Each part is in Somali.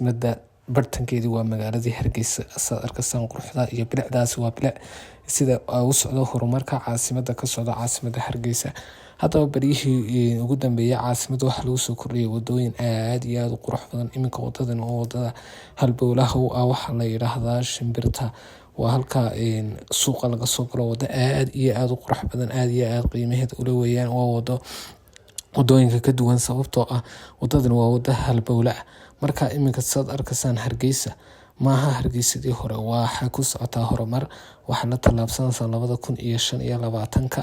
mada bartankeedii waa magaaladii Hargeysa. Saad arkaysan quruxda iyo bilicdaasi waa bilic sida u socdo horumarka caasimada ka socda caasimada Hargeysa. Haddaba barihii ugu dambeeyay caasimada waxa lagu soo kordhiyay wadooyin aad iyo aad u qurux badan. Iminka wadadan oo wadada halbowlaha u ah waxa la yiraahdaa Shimbirta, waa halka suuqa laga soo galo. Wada aad iyo aad u qurux badan, aad iyo aad qiimaheeda ula weeyaan. waa wadooyinka ka duwan sababtoo ah wadadan waa wada halbowla ah. Marka iminka saad arkaysan Hargeysa maaha Hargeysadii hore, waxa ku socotaa horumar. Waxa la tallaabsanaysaa 2025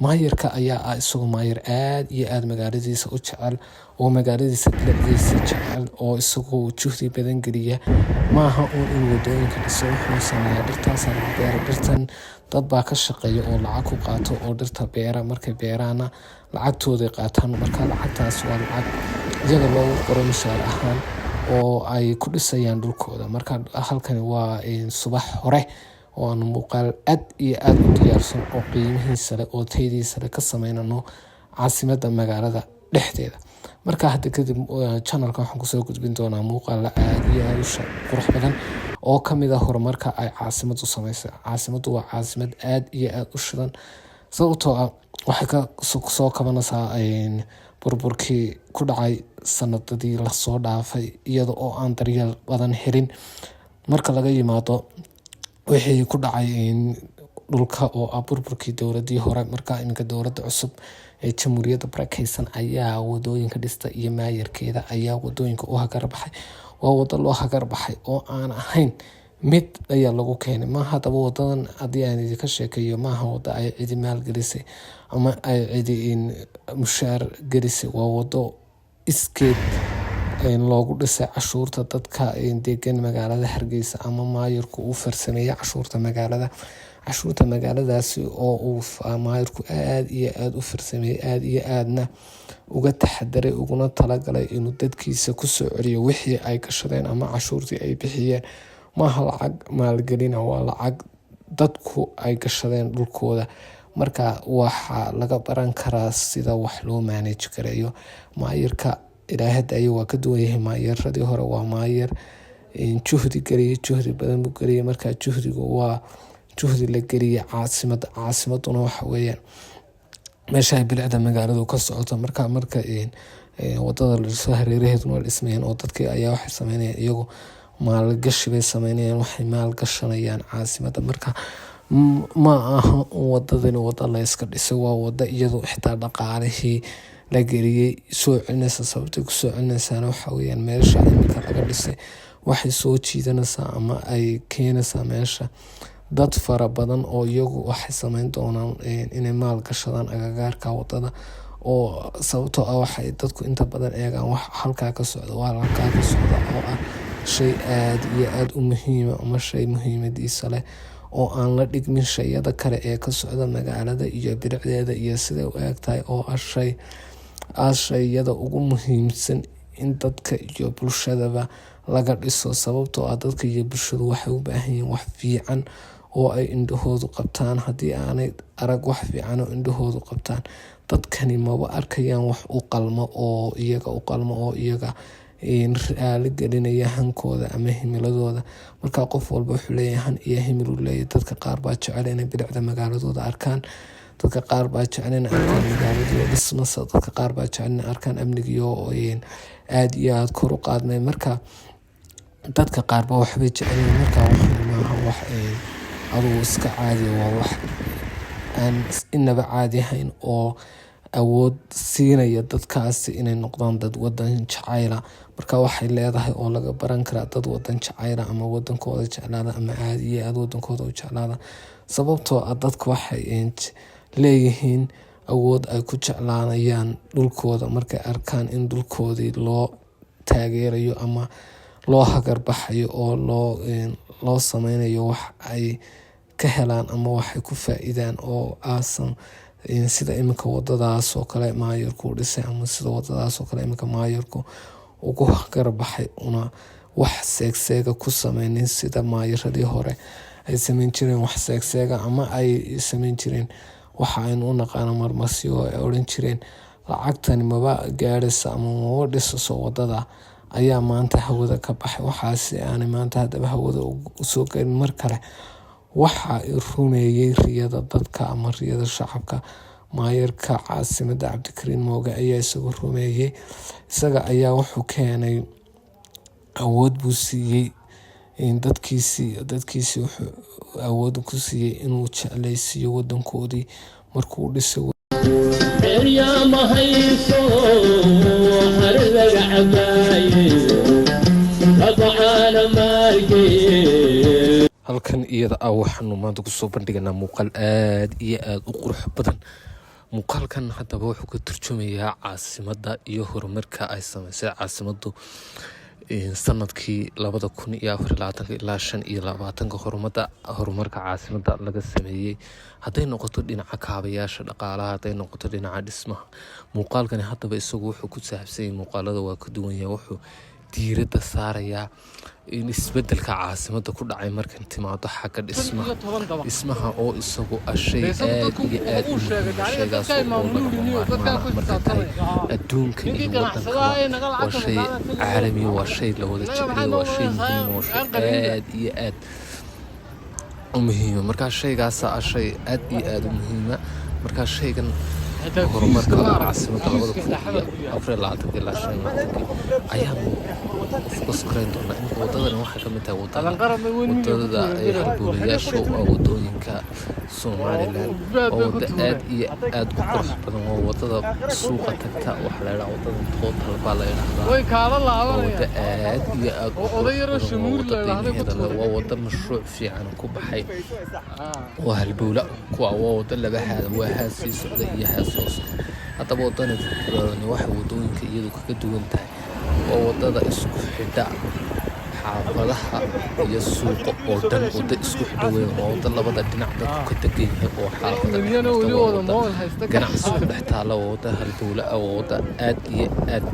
maayirka ayaa ah isagu maayir aad iyo aad magaaladiisa u jecel oo magaaladiisa bilicdiisa jecel oo isagu juhdi badan geliya. Maaha in wadooyinka dhiso wuxuu sameeyaa dhirtaas la beero. Dhirtan dad baa ka shaqeeya oo lacag ku qaato oo dhirta beera. Markay beeraana lacagtooda qaataan, marka lacagtaas waa lacag iyaga loogu qoro mushaar ahaan oo ay ku dhisayaan dhulkooda. Marka halkani waa subax hore oo aan muuqaal aad iyo aad u diyaarsan oo qiimihiisa leh oo tayadiisa leh ka sameynano caasimada magaalada dhexdeeda. Marka hadda kadib channelka waxaan ku soo gudbin doonaa muuqaal aad iyo aad u qurux badan oo kamid ah horumarka ay caasimadu sameysay. Caasimadu waa caasimad aad iyo aad u shidan sababtoo ah waxay ka soo kabanaysaa burburkii ku dhacay sanadadii la soo dhaafay iyada oo aan daryeel badan helin. Marka laga yimaado wixii ku dhacay dhulka oo ah burburkii dowladii hore, marka iminka dowladda cusub ee Jamhuuriyadda Barakeysan ayaa wadooyinka dhista iyo maayirkeeda ayaa wadooyinka u hagar baxay. Waa wada loo hagar baxay oo aan ahayn mid ayaa lagu keenay. Maaha hadaba wadadan haddii aan idinka sheekeeyo maaha wada ay cidi maal gelisay ama ay cidi mushaar gelisay. Waa wado iskeed loogu dhisay cashuurta dadka deegan magaalada Hargeysa ama maayirku uu farsameeyay cashuurta magaalada. Cashuurta magaaladaasi oo uu maayirku aad iyo aad u farsameeyay, aad iyo aadna uga taxadaray, uguna talagalay inuu dadkiisa ku soo celiyo wixii ay gashadeen ama cashuurtii ay bixiyeen. Maaha lacag maalgelin, waa lacag dadku ay gashadeen dhulkooda. Marka waxa laga baran karaa sida wax loo manage gareeyo. Maayirka Ilaahay ayuu waa ka duwan yahay maayiradii hore. Waa maayir juhdi galiya, juhdi badan buu galiya. Marka juhdigu waa juhdi la geliya caasimada. Caasimaduna waxa weeyaan meesha ay bilicda magaaladu ka socoto. Marka wadada la dhiso hareeraheeduna waa dhismayaan oo dadkii ayaa waxay sameynayaan iyagu maalgashi bay sameynayaan, waxay maal gashanayaan caasimada. Marka ma aha wadadani wada la iska dhisay, waa wada iyadu xitaa dhaqaalihii la geliyay soo celinaysa. Sababtay ku soo celinaysaana waxa weeyaan meesha iminka laga dhisay waxay soo jiidanaysaa ama ay keenaysaa meesha dad fara badan oo iyagu waxay sameyn doonaan inay maal gashadaan agagaarka wadada. oo sababtoo ah waxay dadku inta badan eegaan wax halkaa ka socda, waa halkaa ka socda oo ah shay aad iyo aad u muhiim ah ama shay muhiimadiisa leh oo aan la dhigmin shayada kale ee ka socda magaalada iyo bilicdeeda iyo sida u eegtahay oo ah shayada ugu muhiimsan in dadka iyo bulshadaba laga dhiso. Sababtoo ah dadka iyo bulshadu waxay u baahan yihiin wax fiican oo ay indhahoodu qabtaan. Haddii aanay arag wax fiican oo indhahoodu qabtaan, dadkani maba arkayaan wax u qalmo oo iyaga raali gelinaya hankooda ama himiladooda. Marka qof walba wuxuu leeyahay han iyo himil uu leeyahay. Dadka qaar baa jecel inay bilicda magaaladooda arkaan, dadka qaar baa jecel inay arkaan magaaladooda dhismasa, dadka qaar baa jecel inay arkaan amniga oo aad iyo aad kor u qaadmay. Marka dadka qaar baa waxbay jecel yihiin. Marka waxaan maaha wax adigu iska caadi ah, waa wax aan inaba caadi ahayn oo awood siinaya dadkaasi inay noqdaan dad wadan jacayla. Marka waxay leedahay oo laga baran karaa dad wadan jacayla ama wadankooda jeclaada ama aad iyo aad wadankooda u jeclaada. Sababtoo ah dadku waxay leeyihiin awood ay ku jeclaanayaan dhulkooda markay arkaan in dhulkoodii loo taageerayo ama loo hagar baxayo oo loo sameynayo wax ay ka helaan ama waxay ku faa'iidaan oo aasan sida iminka wadadaas oo kale maayirku dhisay ama sida wadadaas oo kale iminka maayirku ugu hagar baxay una wax seegseega ku sameynin sida maayiradii hore ay sameyn jireen wax seegseega ama ay sameyn jireen waxa aynu u naqaano marmarsiyo ay odhan jireen lacagtani maba gaadhaysa ama maba dhisaso wadada ayaa maanta hawada ka baxay. Waxaasi aanay maanta haddaba hawada usoo gelin mar kale. Waxa rumeeyey riyada dadka ama riyada shacabka. Maayarka caasimadda Cabdikariin Mooge ayaa isagu rumeeyey. Isaga ayaa wuxuu keenay awood buu siiyey dadkiisii wuxuu awood ku siiyey inuu jeclaysiiyo wadankoodii markuu dhisay. halkan iyada ah waxaanu maanta kusoo bandhiganaa muuqaal aad iyo aad u qurux badan. muuqaalkan haddaba wuxuu ka turjumayaa caasimadda iyo horumarka ay sameysay caasimaddu sanadkii 2024 ilaa 2025 horumarka caasimadda laga sameeyey. hadday noqoto dhinaca kaabayaasha dhaqaalaha, hadday noqoto dhinaca dhismaha. muuqaalkani haddaba isagu wuxuu ku saabsan yahay muuqaalada waa ka duwan yahay. wuxuu diiradda saarayaa in isbedelka caasimadda ku dhacay markan timaado xagga dhismaha oo isagu shay aad iyo aad u shaygaas oo markay tahay adduunka iyo wadanka waa shay caalami, waa shay la wada jecel, waa shay muhiim, waa shay aad iyo aad u muhiima. markaa shaygaas shay aad iyo aad u muhiima. markaa shaygan horumarka caasimadda 2024 ilaa 2025 ayaanu iskurayn doonaa. in wadadani waxay ka mid tahay wadada halbowlayaasha wadooyinka Somaliland. waa wada aad iyo aad u qurux badan. waa wadada suuqa tagta, waxaa la yidhaha wadada total baa la yidhahdaa. waa wada aad iyo aad u qurux badan. waa wada mashruuc fiican ku baxay. waa halbowla kuwa waa wada laba haada, waa haad sii socda iyo haad soo socda. haddaba wadani waxay wadooyinka iyadu kaga duwan tahay. waa wadada isku xidha xaafadaha iyo suuqa oo dhan. wada isku xidha weyn. waa wada labada dhinac dadku ka degan yahay oo xaafada ganacsi ku dhex taala. waa wada halbowla ah. waa wada aad iyo aad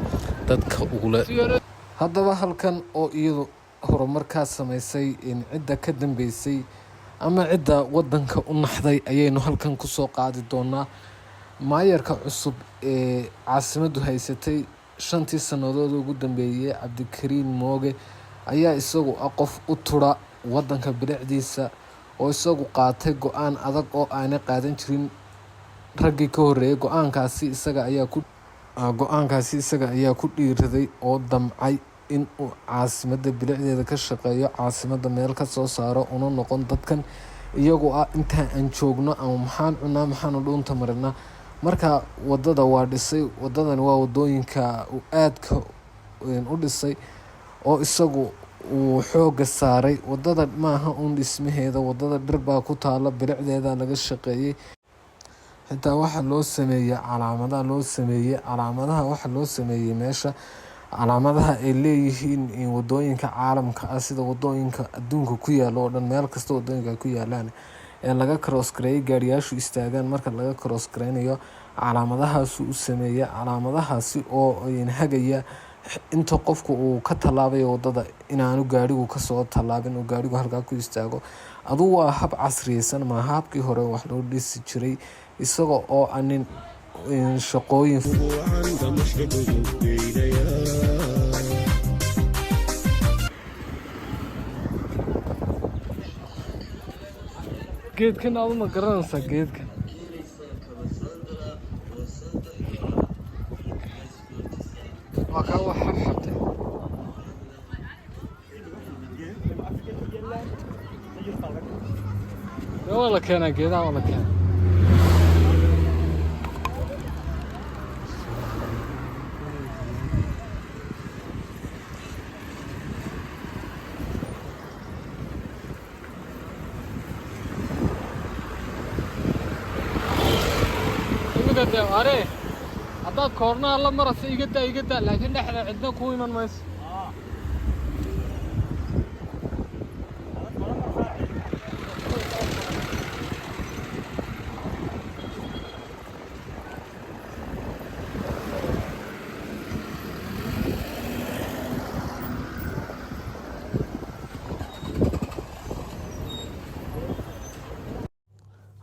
dadka ugula. haddaba halkan oo iyadu horumarkaa samaysay in cidda ka dambeysay ama cidda wadanka u naxday ayaynu halkan kusoo qaadi doonaa. maayarka cusub ee caasimaddu haysatay 5 sannadood ugu dambeeyay Cabdikariin Mooge ayaa isagu qof u tura wadanka bilicdiisa oo isagu qaatay go'aan adag oo aanay qaadan jirin raggii ka horeeyay. go'aankaasi isaga ayaa ku dhiiraday oo damcay in uu caasimadda bilicdeeda ka shaqeeyo, caasimadda meel ka soo saaro, una noqon dadkan iyagu inta aan joogno ama maxaan cunaa maxaanu dhuunta marinaa. marka wadada waa dhisay. wadadani waa wadooyinka uu aadka u dhisay oo isagu uu xooga saaray. wadada maaha uun dhismaheeda, wadada dhir baa ku taala, bilicdeeda laga shaqeeyey. xitaa waxaa loo sameeyey calaamadaha waxaa loo sameeyey meesha calaamadaha ay leeyihiin in wadooyinka caalamka sida wadooyinka adduunka ku yaala oo dhan, meel kasta wadooyinka ku yaalaan ee laga cross gareeyay gaariyaashu istaagaan. marka laga cross gareynayo calaamadahaasuu u sameeya. calaamadahaasi oo hagaya inta qofku uu ka tallaabayo wadada inaanu gaarigu kasoo tallaabin, uu gaarigu halkaa ku istaago. adugu waa hab casriyeysan, maaha habkii hore wax loo dhisi jiray. isaga oo anin shaqooyin geedkan aad ma garanaysaa. geedkan waa kaa wax xabxabtay. waa la keenaa geedaha, waa la keenaa. are haddaad koornaha la marasa iga daa laakiin dhexda cidna ku iman mayso.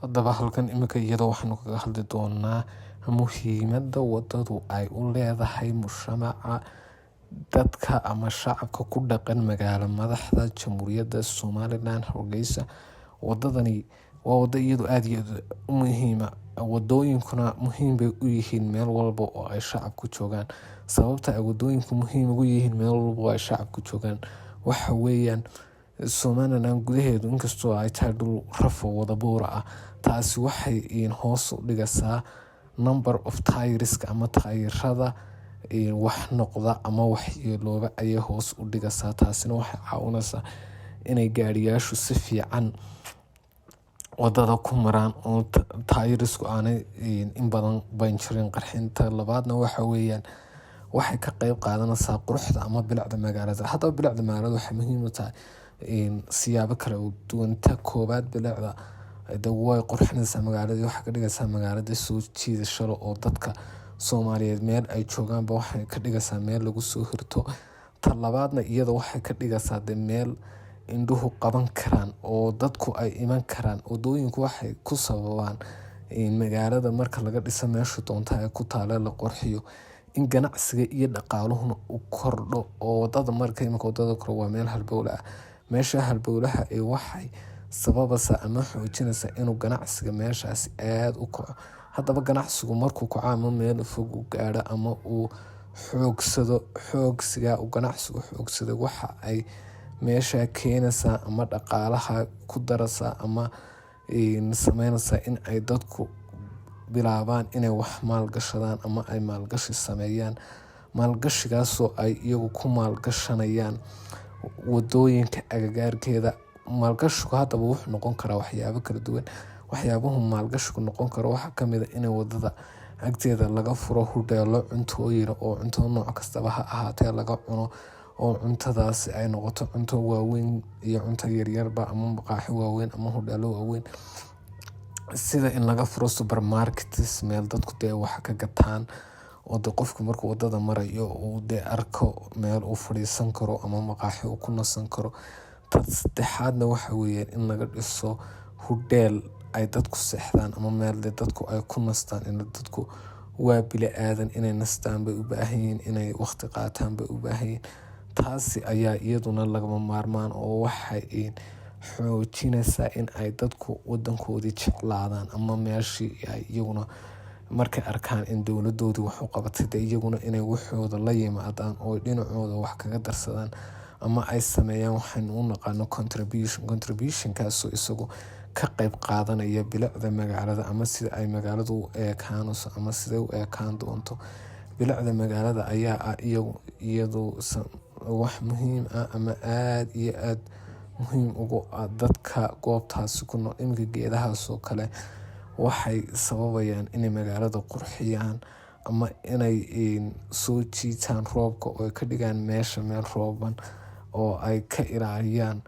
haddaba halkan iminka iyada waxaanu kaga hadli doonaa muhiimadda wadadu ay u leedahay mujtamaca dadka ama shacabka ku dhaqan magaalo madaxda Jamhuuriyadda Somaliland Hargeysa. Wadadani waa wado iyadu aad iyo aad u muhiima, wadooyinkuna muhiim bay u yihiin meel walba oo ay shacabku joogaan. Sababta ay wadooyinku muhiim ugu yihiin meel walba oo ay shacabku joogaan waxa weeyaan Somaliland gudaheedu inkastoo ay tahay dhul rafo wada buura ah, taasi waxay hoos u dhigaysaa number of tires ama taayirada wax noqda ama wax yeelooba ayay hoos u dhigaysaa. taasina waxay caawinaysaa inay gaariyaashu si fiican wadada ku maraan oo taayirisku aanay in badan banjirin qarxinta. Labaadna waxa weeyaan waxay ka qayb qaadanaysaa quruxda ama bilicda magaalada. Haddaba bilicda magaalada waxay muhiim u tahay siyaabo kala duwan. Ta koobaad, bilicda way qurxinaysaa magaalada, waxay ka dhigaysaa magaalada soo jiidasho leh oo dadka Soomaaliyeed meel ay joogaanba waxay ka dhigaysaa meel lagu soo hirto. Ta labaadna iyada waxay ka dhigaysaa meel indhuhu qaban karaan oo dadku ay iman karaan. Wadooyinku waxay ku sababaan magaalada marka laga dhiso meesha doonta ay ku taalo la qurxiyo in ganacsiga iyo dhaqaaluhuna u kordho. oo wadada marka wadada kale waa meel halbowle ah, meesha halbowlaha waxay sababaysaa ama xoojinaysaa inuu ganacsiga meeshaasi aad u kaco. Haddaba ganacsigu markuu kaco ama meel fog u gaadho ama uu xoogsado, xoogsiga uu ganacsigu xoogsado waxa ay meesha keenaysaa ama dhaqaalaha ku daraysaa ama sameynaysaa in ay dadku bilaabaan inay wax maalgashadaan ama ay maalgashi sameeyaan. Maalgashigaasoo ay iyagu ku maalgashanayaan wadooyinka agagaarkeeda. Maalgashigu haddaba wuxuu noqon karaa waxyaabo kala duwan. Waxyaabuhu maalgashigu noqon karo waxaa ka mid ah in wadada agteeda laga furo hodheelo cuntooyin oo cunto nooc kastaba ha ahaatee laga cuno, oo cuntadaasi ay noqoto cunto waaweyn iyo cunto yaryarba ama maqaaxi waaweyn ama hodheelo waaweyn. Sida in laga furo supermarkets, meel dadku wax ka gataan oo qofku markuu wadada marayo uu arko meel uu fadhiisan karo ama maqaaxi uu ku nasan karo. Ta saddexaadna waxa weeyaan in laga dhiso hodheel ay dadku seexdaan ama meel dadku ay ku nastaan. in dadku waa bini'aadan inay nastaan bay u baahan yihiin, inay waqti qaataan bay u baahan yihiin. taasi ayaa iyaduna lagama maarmaan oo waxay xoojinaysaa in ay dadku wadankoodii jeclaadaan ama meeshii ay iyaguna markay arkaan in dowladoodii wax u qabatay iyaguna inay waxooda la yimaadaan oo dhinacooda wax kaga darsadaan ama ay sameeyaan waxaynu u naqaano contribution kaasoo isagu ka qayb qaadanaya bilicda magaalada ama sida ay magaaladu u eekaanayso ama sida u eekaan doonto. bilicda magaalada ayaa iyadu wax muhiim ah ama aad iyo aad muhiim ugu ah dadka goobtaasi ku nool. Iminka geedahaasoo kale waxay sababayaan inay magaalada qurxiyaan ama inay soo jiitaan roobka oo ay ka dhigaan meesha meel rooban, oo ay ka ilaaliyaan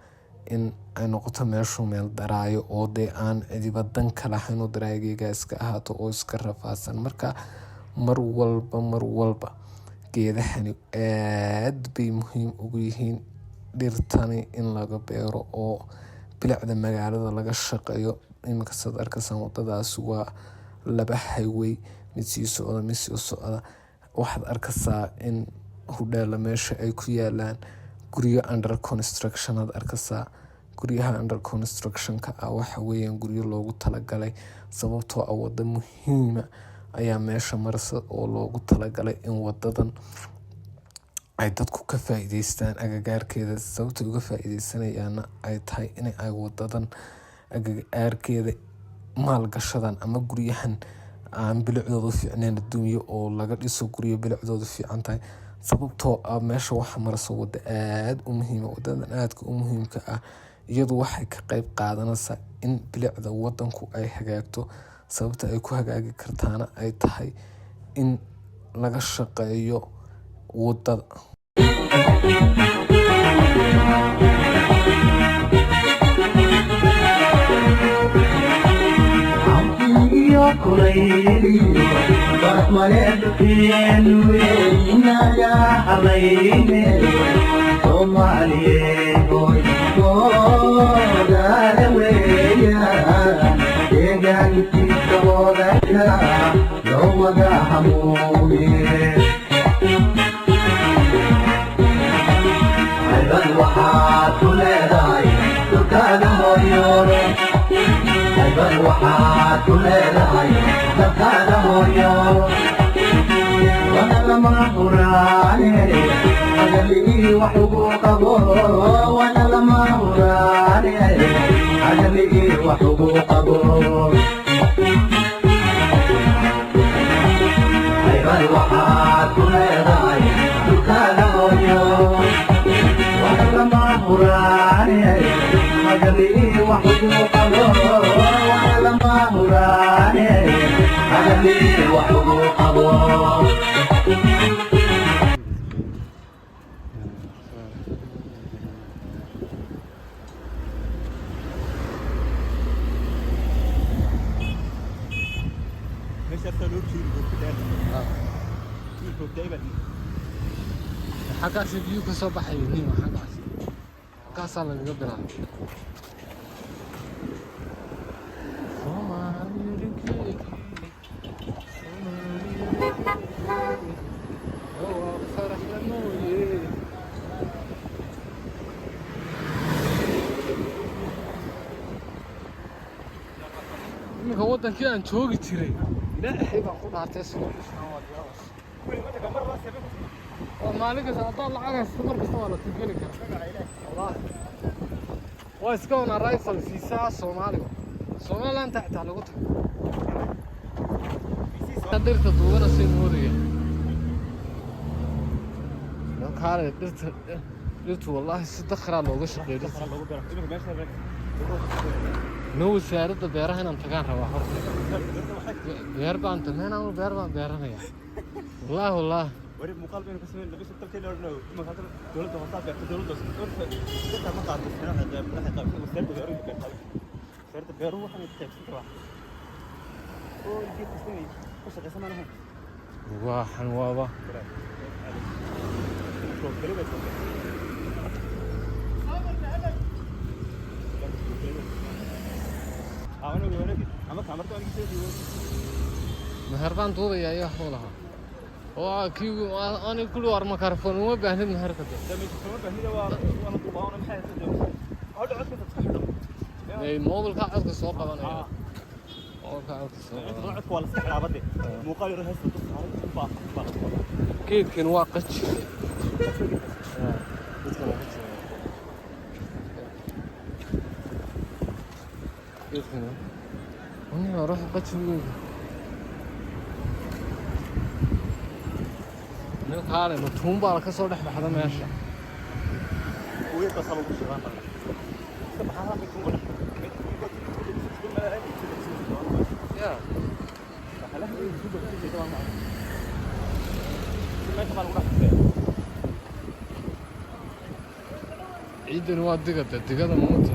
in ay noqoto meeshu meel daraayo oo aan cidiba dan ka lahayn oo daraaygayga iska ahaato oo iska rafaadsan. Marka mar walba geedahani aad bay muhiim ugu yihiin. Dhirtani in laga beero oo bilicda magaalada laga shaqeeyo. Iminka saad arkaysaan wadadaasi waa 2 highway, mid sii socda mid soo socda. waxaad arkaysaa in hodheelo meesha ay ku yaalaan, guryo under construction aad arkaysaa. guryaha under construction-ka waxa weeyaan guryo loogu talagalay sababtoo ah wado muhiima ayaa meesha maraysa oo loogu talagalay in wadadan ay dadku ka faa'iideystaan agagaarkeeda. Sababta uga faa'iideysanayaana ay tahay in ay wadadan agagaarkeeda maalgashadaan ama guryahan aan bilicdoodu fiicnayn adduunyo oo laga dhiso guryo bilicdoodu fiican tahay. sababtoo ah meesha waxa maraysa wada aad u muhiima. wadadan aadka u muhiimka ah iyadu waxay ka qayb qaadanaysaa in bilicda wadanku ay hagaagto. sababta ay ku hagaagi kartaana ay tahay in laga shaqeeyo wadada. دكان هويو هيبر وحاد كل لهاي دكان هويو وانا لما هراني عجلي وحقوقه وانا لما هراني عجلي وحقوقه هيبر وحاد كل لهاي دكان هويو وانا لما هراني عجلي وحقوقه وانا لما هراني عجلي وحقوقه حقاس بيو كسو baxay niima xaqaas laga bilaabo iminka wadankii aan joogi jiray ilaahay baan ku dhaartay مالك سأطلع العجز استمر بسوالة تقولي كذا والله واسكون الرئيس في ساعة الصومالي الصومالي أنت تحت على قطع قدرت تدور السيمورية لو كان قلت والله صدق على لوجش غير نو سعرت بيرها هنا متكان رواح بيربان تمهنا وبيربان بيرها يا والله والله وريب مقالبين كسمين لبس التلكين لأنه ما خاطر دولة وفاصات بيحكي دولة كتر ما قاعد بس هنا نحن قاعد سرد بيروح بيروح سرد بيروح أنا تكسر واحد هو يجيب كسمين قصة قسم أنا هم واحد وابا مهربان طوبي يا أيها حولها كيو أنا كل وار ميكروفون وما بهني النهار كده. لما يسمعون بهني وأنا طوبان وأنا محل كده. هذا عصبة تتحدث. إيه الموضوع كعصب السوق أنا. موضوع كعصب السوق. طلعت ولا استحيل عبدي. مو قال يروح يسوق تصحى باق. كيف كان واقع؟ كيف كان؟ أنا أروح قتل. هذا مفهوم بالك صار نحن حدا ماشي. ويتصلوا بالشغل. سبحان الله يكون. يا. فحلاها يجيبوا كل شيء طبعا. ما يتبع الوقت. عيد الواد دقة موت.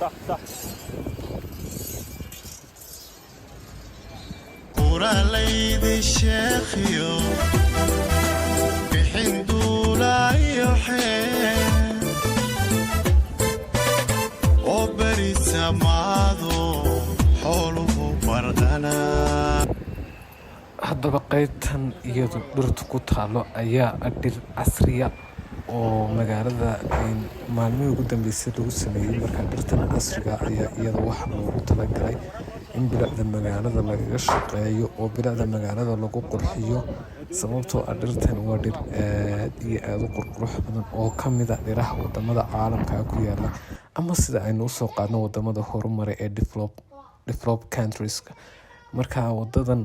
صح صح قراليد الشيخ يو بحندولا يحين وبري سمادو حوله برغنا haddaba qaybtan iyadu dhirta ku taalo ayaa ah dhir casriya oo magaalada maalmihii ugu dambeysay lagu sameeyey. Markaa dhirtan casriga ayaa iyada waxaa loogu talagalay in bilicda magaalada lagaga shaqeeyo oo bilicda magaalada lagu qurxiyo, sababtoo ah dhirtan waa dhir aad iyo aad u qurqurux badan oo ka mid ah dhiraha wadamada caalamka ku yaala, ama sida aynu usoo qaadno wadamada horumare ee developed countrieska. Markaa wadadan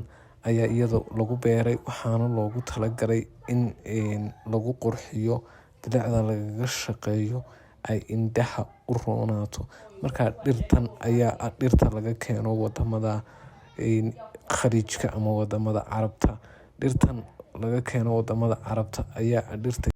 ayaa iyada lagu beeray, waxaana loogu talagalay in lagu qurxiyo, bilicda lagaga shaqeeyo, ay indhaha u roonaato. Markaa dhirtan ayaa ah dhirta laga keeno wadamada khaliijka ama wadamada carabta. Dhirtan laga keeno wadamada carabta ayaa ah dhirta